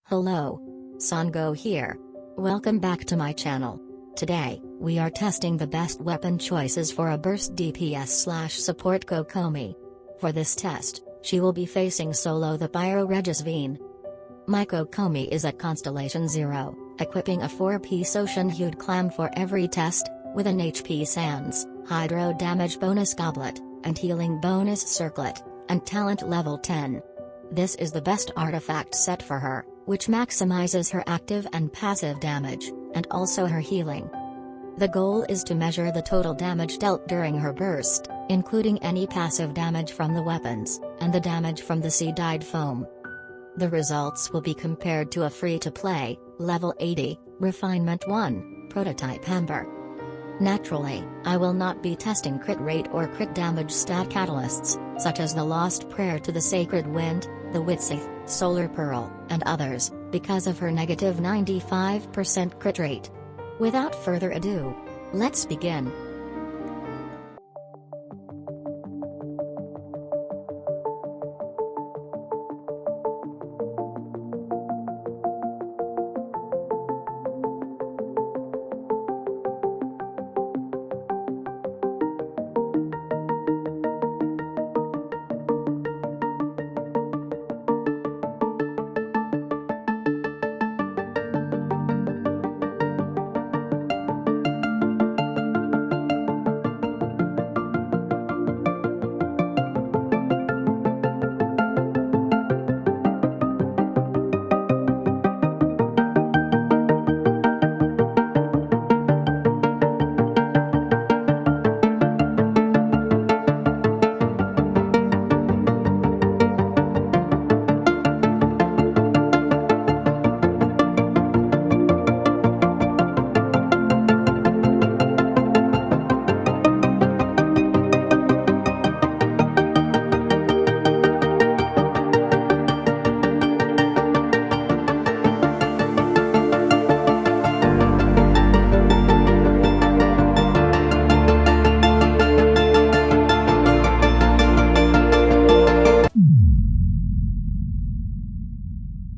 Hello. Sango here. Welcome back to my channel. Today, we are testing the best weapon choices for a burst DPS / support Kokomi. For this test, she will be facing solo the Pyro Regisvine. My Kokomi is at Constellation 0, equipping a 4-piece ocean-hued clam for every test, with an HP Sans, Hydro damage bonus goblet, and healing bonus circlet, and talent level 10. This is the best artifact set for her, which maximizes her active and passive damage, and also her healing. The goal is to measure the total damage dealt during her burst, including any passive damage from the weapons, and the damage from the sea-dyed foam. The results will be compared to a free-to-play, level 80, Refinement 1, Prototype Amber. Naturally, I will not be testing crit rate or crit damage stat catalysts, such as the Lost Prayer to the Sacred Wind, the Witsith, Solar Pearl, and others, because of her negative 95% crit rate. Without further ado, let's begin.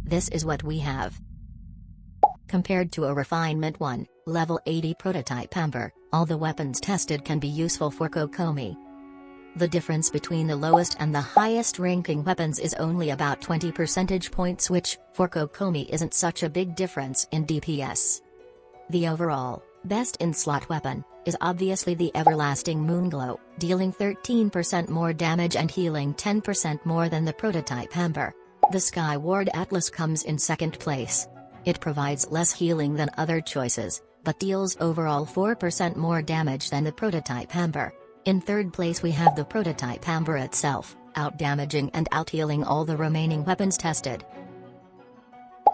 This is what we have. Compared to a Refinement 1, level 80 Prototype Amber, all the weapons tested can be useful for Kokomi. The difference between the lowest and the highest ranking weapons is only about 20 percentage points, which, for Kokomi, isn't such a big difference in DPS. The overall, best in-slot weapon, is obviously the Everlasting Moonglow, dealing 13% more damage and healing 10% more than the Prototype Amber. The Skyward Atlas comes in second place. It provides less healing than other choices, but deals overall 4% more damage than the Prototype Amber. In third place we have the Prototype Amber itself, out-damaging and out-healing all the remaining weapons tested.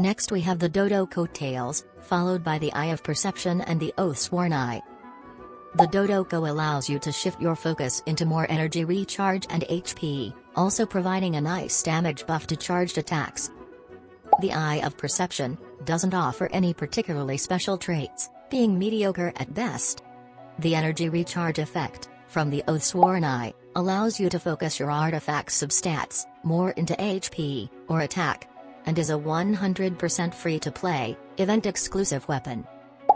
Next we have the Dodo Coattails, followed by the Eye of Perception and the Oathsworn Eye. The Dodoko allows you to shift your focus into more energy recharge and HP, also providing a nice damage buff to charged attacks. The Eye of Perception doesn't offer any particularly special traits, being mediocre at best. The energy recharge effect from the Oathsworn Eye allows you to focus your artifact's substats more into HP or attack, and is a 100% free-to-play, event-exclusive weapon.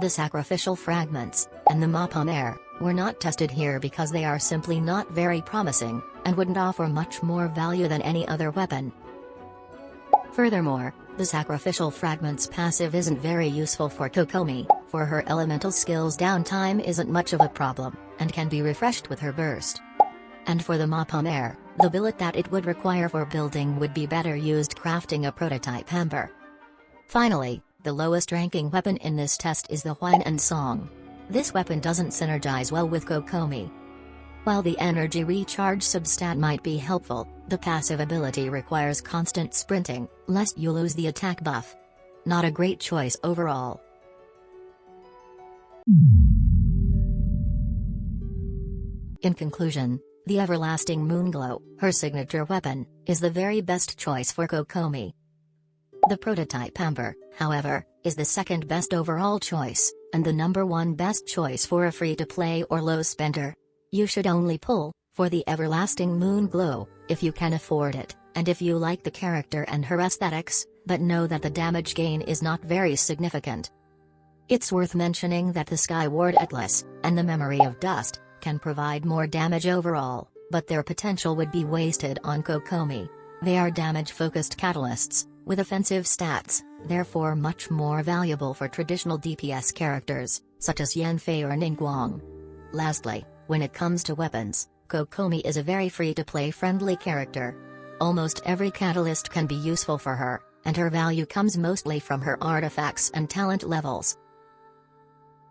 The Sacrificial Fragments and the Mapamare were not tested here because they are simply not very promising, and wouldn't offer much more value than any other weapon. Furthermore, the Sacrificial Fragments passive isn't very useful for Kokomi, for her elemental skills downtime isn't much of a problem, and can be refreshed with her burst. And for the Mapamare, the billet that it would require for building would be better used crafting a Prototype Amber. Finally, the lowest ranking weapon in this test is the Whine and Song. This weapon doesn't synergize well with Kokomi. While the energy recharge substat might be helpful, the passive ability requires constant sprinting, lest you lose the attack buff. Not a great choice overall. In conclusion, the Everlasting Moonglow, her signature weapon, is the very best choice for Kokomi. The Prototype Amber, however, is the second best overall choice, and the #1 best choice for a free-to-play or low spender. You should only pull For the everlasting moon glow, if you can afford it, and if you like the character and her aesthetics, but know that the damage gain is not very significant. It's worth mentioning that the Skyward Atlas, and the Memory of Dust, can provide more damage overall, but their potential would be wasted on Kokomi. They are damage-focused catalysts, with offensive stats, therefore much more valuable for traditional DPS characters, such as Yanfei or Ningguang. Lastly, when it comes to weapons, Kokomi is a very free-to-play friendly character. Almost every catalyst can be useful for her, and her value comes mostly from her artifacts and talent levels.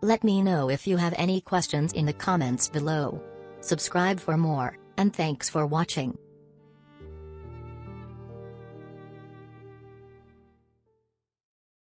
Let me know if you have any questions in the comments below. Subscribe for more, and thanks for watching.